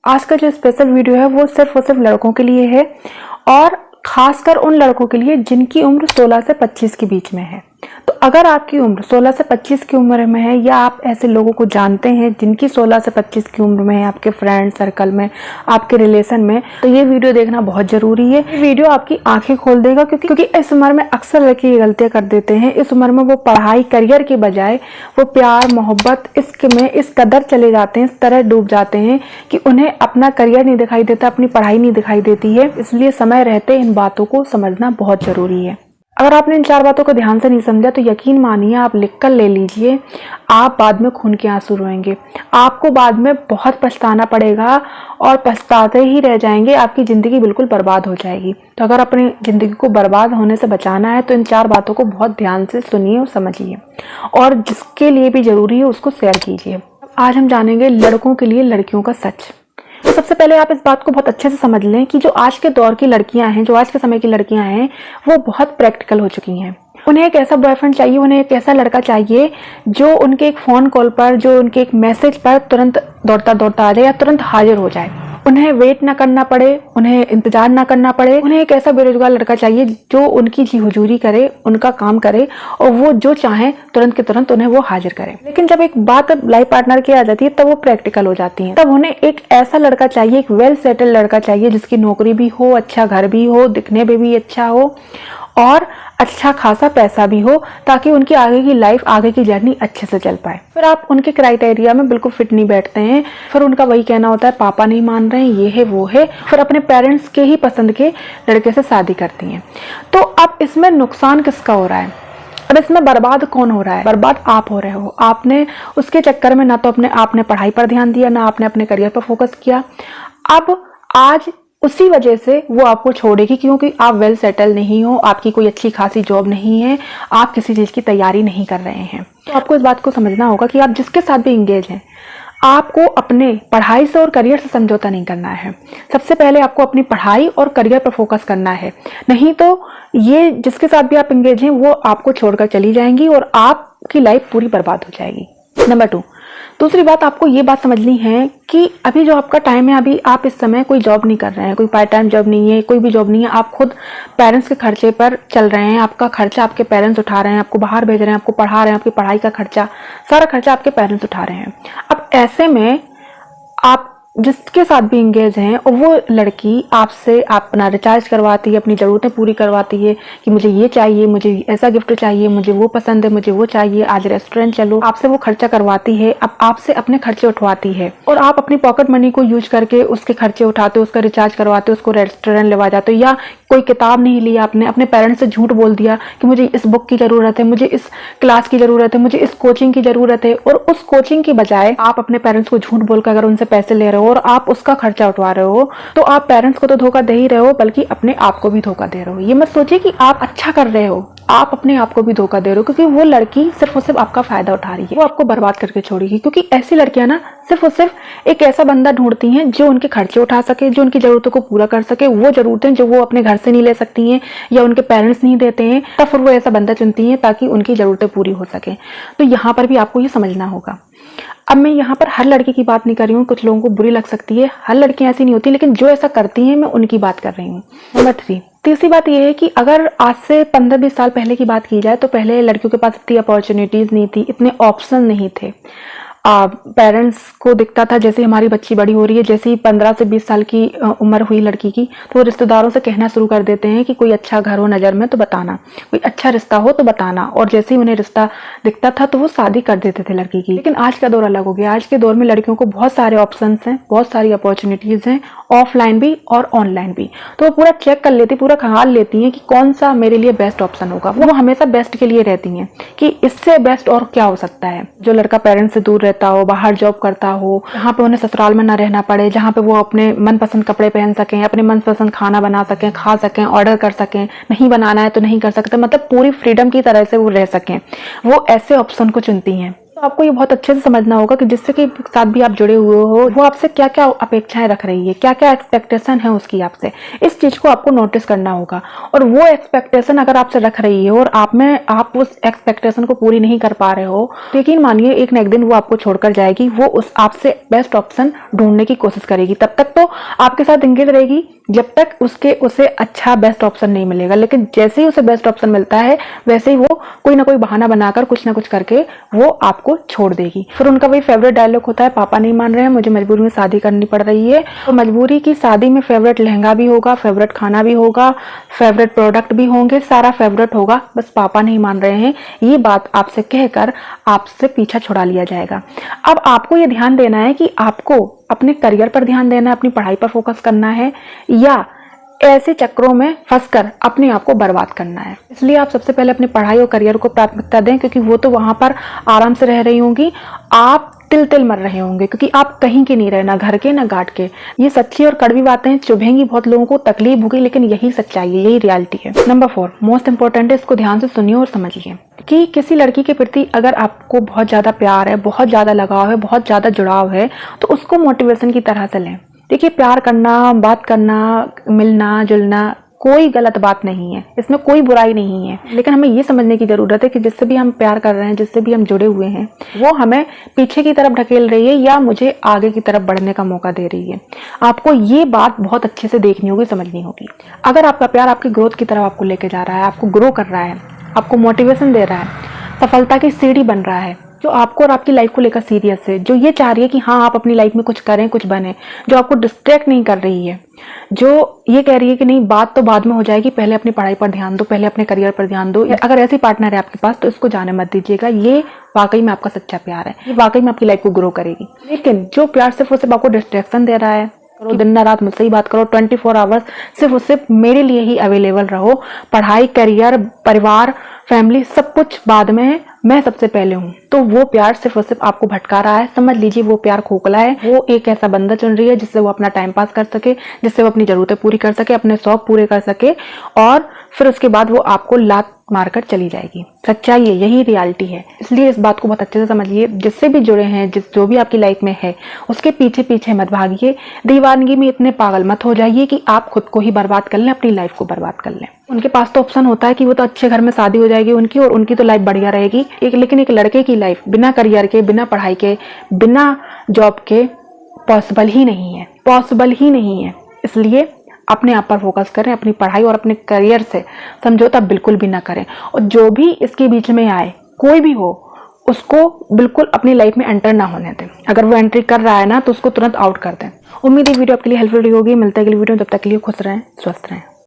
आज का जो स्पेशल वीडियो है वो सिर्फ और सिर्फ लड़कों के लिए है और खासकर उन लड़कों के लिए जिनकी उम्र 16 से 25 के बीच में है। तो अगर आपकी उम्र 16 से 25 की उम्र में है या आप ऐसे लोगों को जानते हैं जिनकी 16 से 25 की उम्र में है, आपके फ्रेंड सर्कल में, आपके रिलेशन में, तो ये वीडियो देखना बहुत ज़रूरी है। ये वीडियो आपकी आंखें खोल देगा क्योंकि इस उम्र में अक्सर लड़के ये गलतियाँ कर देते हैं। इस उम्र में वो पढ़ाई करियर के बजाय वो प्यार मोहब्बत इश्क में इस कदर चले जाते हैं, इस तरह डूब जाते हैं कि उन्हें अपना करियर नहीं दिखाई देता, अपनी पढ़ाई नहीं दिखाई देती है। इसलिए समय रहते इन बातों को समझना बहुत ज़रूरी है। अगर आपने इन 4 बातों को ध्यान से नहीं समझा तो यकीन मानिए, आप लिख कर ले लीजिए, आप बाद में खून के आंसू रोएंगे। आपको बाद में बहुत पछताना पड़ेगा और पछताते ही रह जाएंगे, आपकी ज़िंदगी बिल्कुल बर्बाद हो जाएगी। तो अगर अपनी ज़िंदगी को बर्बाद होने से बचाना है तो इन 4 बातों को बहुत ध्यान से सुनिए और समझिए, और जिसके लिए भी ज़रूरी है उसको शेयर कीजिए। आज हम जानेंगे लड़कों के लिए लड़कियों का सच। तो सबसे पहले आप इस बात को बहुत अच्छे से समझ लें कि जो आज के दौर की लड़कियां हैं, जो आज के समय की लड़कियां हैं, वो बहुत प्रैक्टिकल हो चुकी हैं। उन्हें एक ऐसा बॉयफ्रेंड चाहिए, उन्हें एक ऐसा लड़का चाहिए जो उनके एक फ़ोन कॉल पर, जो उनके एक मैसेज पर तुरंत दौड़ता दौड़ता आ जाए या तुरंत हाजिर हो जाए। उन्हें वेट ना करना पड़े, उन्हें इंतजार ना करना पड़े। उन्हें एक ऐसा बेरोजगार लड़का चाहिए जो उनकी जी हुजूरी करे, उनका काम करे और वो जो चाहे तुरंत के तुरंत उन्हें वो हाजिर करे। लेकिन जब एक बात लाइफ पार्टनर की आ जाती है तब वो प्रैक्टिकल हो जाती हैं। तब उन्हें एक ऐसा लड़का चाहिए, एक वेल सेटल लड़का चाहिए जिसकी नौकरी भी हो, अच्छा घर भी हो, दिखने में भी अच्छा हो और अच्छा खासा पैसा भी हो, ताकि उनकी आगे की लाइफ, आगे की जर्नी अच्छे से चल पाए। फिर आप उनके क्राइटेरिया में बिल्कुल फिट नहीं बैठते हैं, फिर उनका वही कहना होता है पापा नहीं मान रहे हैं, ये है वो है, फिर अपने पेरेंट्स के ही पसंद के लड़के से शादी करती हैं। तो अब इसमें नुकसान किसका हो रहा है? अब इसमें बर्बाद कौन हो रहा है? बर्बाद आप हो रहे हो। आपने उसके चक्कर में ना तो आपने पढ़ाई पर ध्यान दिया, ना आपने अपने करियर पर फोकस किया। अब आज उसी वजह से वो आपको छोड़ेगी क्योंकि आप वेल सेटल नहीं हो, आपकी कोई अच्छी खासी जॉब नहीं है, आप किसी चीज़ की तैयारी नहीं कर रहे हैं। तो आपको इस बात को समझना होगा कि आप जिसके साथ भी इंगेज हैं, आपको अपने पढ़ाई से और करियर से समझौता नहीं करना है। सबसे पहले आपको अपनी पढ़ाई और करियर पर फोकस करना है, नहीं तो ये जिसके साथ भी आप इंगेज हैं वो आपको छोड़कर चली जाएंगी और आपकी लाइफ पूरी बर्बाद हो जाएगी। नंबर 2, दूसरी बात आपको ये बात समझनी है कि अभी जो आपका टाइम है, अभी आप इस समय कोई जॉब नहीं कर रहे हैं, कोई पार्ट टाइम जॉब नहीं है, कोई भी जॉब नहीं है, आप खुद पेरेंट्स के खर्चे पर चल रहे हैं। आपका खर्चा आपके पेरेंट्स उठा रहे हैं, आपको बाहर भेज रहे हैं, आपको पढ़ा रहे हैं, आपकी पढ़ाई का खर्चा, सारा खर्चा आपके पेरेंट्स उठा रहे हैं। अब ऐसे में आप जिसके साथ भी इंगेज हैं और वो लड़की आपसे अपना रिचार्ज करवाती है, अपनी ज़रूरतें पूरी करवाती है कि मुझे ये चाहिए, मुझे ऐसा गिफ्ट चाहिए, मुझे वो पसंद है, मुझे वो चाहिए, आज रेस्टोरेंट चलो, आपसे वो खर्चा करवाती है। अब आपसे अपने खर्चे उठवाती है और आप अपनी पॉकेट मनी को यूज करके उसके खर्चे उठाते हो, उसका रिचार्ज करवाते हो, उसको रेस्टोरेंट लेवा जाते हो। या कोई किताब नहीं लिया आपने, अपने पेरेंट्स से झूठ बोल दिया कि मुझे इस बुक की ज़रूरत है, मुझे इस क्लास की ज़रूरत है, मुझे इस कोचिंग की ज़रूरत है, और उस कोचिंग की बजाय आप अपने पेरेंट्स को झूठ बोलकर अगर उनसे पैसे ले रहे हो और आप उसका खर्चा उठवा रहे हो, तो आप पेरेंट्स को तो धोखा दे ही रहे हो बल्कि अपने आप को भी धोखा दे रहे हो। ये मत सोचिए कि आप अच्छा कर रहे हो, आप अपने आप को भी धोखा दे रहे हो, क्योंकि वो लड़की सिर्फ और सिर्फ आपका फायदा उठा रही है, वो आपको बर्बाद करके छोड़ेगी। क्योंकि ऐसी लड़कियां ना सिर्फ और सिर्फ एक ऐसा बंदा ढूंढती हैं जो उनके खर्चे उठा सके, जो उनकी जरूरतों को पूरा कर सके, वो जरूरतें जो वो अपने घर से नहीं ले सकती हैं या उनके पेरेंट्स नहीं देते हैं, तब फिर वो ऐसा बंदा चुनती हैं ताकि उनकी जरूरतें पूरी हो सके। तो यहाँ पर भी आपको ये समझना होगा। अब मैं यहाँ पर हर लड़की की बात नहीं कर रही हूँ, कुछ लोगों को बुरी लग सकती है, हर लड़कियां ऐसी नहीं होती, लेकिन जो ऐसा करती हैं मैं उनकी बात कर रही हूँ। नंबर 3, तीसरी बात यह है कि अगर आज से 15-20 साल पहले की बात की जाए तो पहले लड़कियों के पास इतनी अपॉर्चुनिटीज़ नहीं थी, इतने ऑप्शन नहीं थे। पेरेंट्स को दिखता था जैसे हमारी बच्ची बड़ी हो रही है, जैसे ही 15 से 20 साल की उम्र हुई लड़की की, तो वो रिश्तेदारों से कहना शुरू कर देते हैं कि कोई अच्छा घर हो नज़र में तो बताना, कोई अच्छा रिश्ता हो तो बताना, और जैसे ही उन्हें रिश्ता दिखता था तो वो शादी कर देते थे लड़की की। लेकिन आज का दौर अलग हो गया। आज के दौर में लड़कियों को बहुत सारे ऑप्शंस हैं, बहुत सारी अपॉर्चुनिटीज़ हैं, ऑफलाइन भी और ऑनलाइन भी। तो वो पूरा चेक कर लेती, पूरा ख्याल लेती हैं कि कौन सा मेरे लिए बेस्ट ऑप्शन होगा। वो हमेशा बेस्ट के लिए रहती हैं कि इससे बेस्ट और क्या हो सकता है। जो लड़का पेरेंट्स से दूर रहता हो, बाहर जॉब करता हो, जहाँ पे उन्हें ससुराल में ना रहना पड़े, जहाँ पे वो अपने मनपसंद कपड़े पहन सकें, अपने मनपसंद खाना बना सकें, खा सकें, ऑर्डर कर सकें, नहीं बनाना है तो नहीं कर सकते, मतलब पूरी फ्रीडम की तरह से वो रह सकें, वो ऐसे ऑप्शन को चुनती हैं। तो आपको ये बहुत अच्छे से समझना होगा कि जिससे के साथ भी आप जुड़े हुए हो वो आपसे क्या क्या अपेक्षाएं रख रही है, क्या क्या एक्सपेक्टेशन है उसकी आपसे। इस चीज को आपको नोटिस करना होगा। और वो एक्सपेक्टेशन अगर आपसे रख रही है और आप उस एक्सपेक्टेशन को पूरी नहीं कर पा रहे हो, तो यकीन मानिए एक न एक दिन वो आपको छोड़कर जाएगी। वो उस आपसे बेस्ट ऑप्शन ढूंढने की कोशिश करेगी। तब तक तो आपके साथ इंगेज रहेगी जब तक उसे अच्छा बेस्ट ऑप्शन नहीं मिलेगा। लेकिन जैसे ही उसे बेस्ट ऑप्शन मिलता है वैसे ही वो कोई ना कोई बहाना बनाकर कुछ ना कुछ करके वो आपको छोड़ देगी। फिर उनका वही फेवरेट डायलॉग होता है, पापा नहीं मान रहे हैं, मुझे मजबूरी में शादी करनी पड़ रही है। तो मजबूरी की शादी में फेवरेट लहंगा भी होगा, फेवरेट खाना भी होगा, फेवरेट प्रोडक्ट भी होंगे, सारा फेवरेट होगा, बस पापा नहीं मान रहे हैं, ये बात आपसे कहकर आपसे पीछा छुड़ा लिया जाएगा। अब आपको ये ध्यान देना है कि आपको अपने करियर पर ध्यान देना है, अपनी पढ़ाई पर फोकस करना है, या ऐसे चक्रों में फंसकर अपने आप को बर्बाद करना है। इसलिए आप सबसे पहले अपनी पढ़ाई और करियर को प्राथमिकता दें, क्योंकि वो तो वहां पर आराम से रह रही होंगी, आप तिल तिल मर रहे होंगे, क्योंकि आप कहीं के नहीं रहे, ना घर के ना घाट के। ये सच्ची और कड़वी बातें चुभेंगी, बहुत लोगों को तकलीफ होगी, लेकिन यही सच्चाई है, यही रियलिटी है। नंबर 4 मोस्ट इंपॉर्टेंट है, इसको ध्यान से सुनिए और समझिए कि किसी लड़की के प्रति अगर आपको बहुत ज्यादा प्यार है, बहुत ज्यादा लगाव है, बहुत ज्यादा जुड़ाव है, तो उसको मोटिवेशन की तरह से लें। देखिए, प्यार करना, बात करना, मिलना जुलना कोई गलत बात नहीं है, इसमें कोई बुराई नहीं है। लेकिन हमें ये समझने की जरूरत है कि जिससे भी हम प्यार कर रहे हैं, जिससे भी हम जुड़े हुए हैं, वो हमें पीछे की तरफ ढकेल रही है या मुझे आगे की तरफ बढ़ने का मौका दे रही है। आपको ये बात बहुत अच्छे से देखनी होगी, समझनी होगी। अगर आपका प्यार आपकी ग्रोथ की तरफ आपको लेके जा रहा है, आपको ग्रो कर रहा है, आपको मोटिवेशन दे रहा है, सफलता की सीढ़ी बन रहा है, जो आपको और आपकी लाइफ को लेकर सीरियस है, जो ये चाह रही है कि हाँ आप अपनी लाइफ में कुछ करें, कुछ बने, जो आपको डिस्ट्रैक्ट नहीं कर रही है, जो ये कह रही है कि नहीं बात तो बाद में हो जाएगी, पहले अपनी पढ़ाई पर ध्यान दो, पहले अपने करियर पर ध्यान दो, अगर ऐसी पार्टनर है आपके पास तो इसको जाने मत दीजिएगा। ये वाकई में आपका सच्चा प्यार है, ये वाकई में आपकी लाइफ को ग्रो करेगी। लेकिन जो प्यार सिर्फ और सिर्फ आपको डिस्ट्रैक्शन दे रहा है, करो दिन रात मुझसे ही बात करो, 24 आवर्स सिर्फ और सिर्फ मेरे लिए ही अवेलेबल रहो, पढ़ाई, करियर, परिवार, फैमिली सब कुछ बाद में है, मैं सबसे पहले हूँ, तो वो प्यार सिर्फ और सिर्फ आपको भटका रहा है। समझ लीजिए वो प्यार खोखला है। वो एक ऐसा बंदा चुन रही है जिससे वो अपना टाइम पास कर सके, जिससे वो अपनी जरूरतें पूरी कर सके, अपने शौक पूरे कर सके, और फिर उसके बाद वो आपको लात मारकर चली जाएगी। सच्चाई है, यही रियलिटी है। इसलिए इस बात को बहुत अच्छे से समझिए। जिससे भी जुड़े हैं, जो भी आपकी लाइफ में है, उसके पीछे पीछे मत भागिए। दीवानगी में इतने पागल मत हो जाइए कि आप खुद को ही बर्बाद कर लें, अपनी लाइफ को बर्बाद कर लें। उनके पास तो ऑप्शन होता है कि वो तो अच्छे घर में शादी हो जाएगी उनकी, और उनकी तो लाइफ बढ़िया रहेगी। लेकिन एक लड़के की लाइफ बिना करियर के, बिना पढ़ाई के, बिना जॉब के पॉसिबल ही नहीं है, पॉसिबल ही नहीं है। इसलिए अपने आप पर फोकस करें, अपनी पढ़ाई और अपने करियर से समझौता बिल्कुल भी ना करें। और जो भी इसके बीच में आए, कोई भी हो, उसको बिल्कुल अपनी लाइफ में एंटर ना होने दें। अगर वो एंट्री कर रहा है ना, तो उसको तुरंत आउट कर दें। उम्मीद है वीडियो आपके लिए हेल्पफुल होगी। मिलते हैं अगली वीडियो में, तब तक के लिए खुश रहें, स्वस्थ रहें।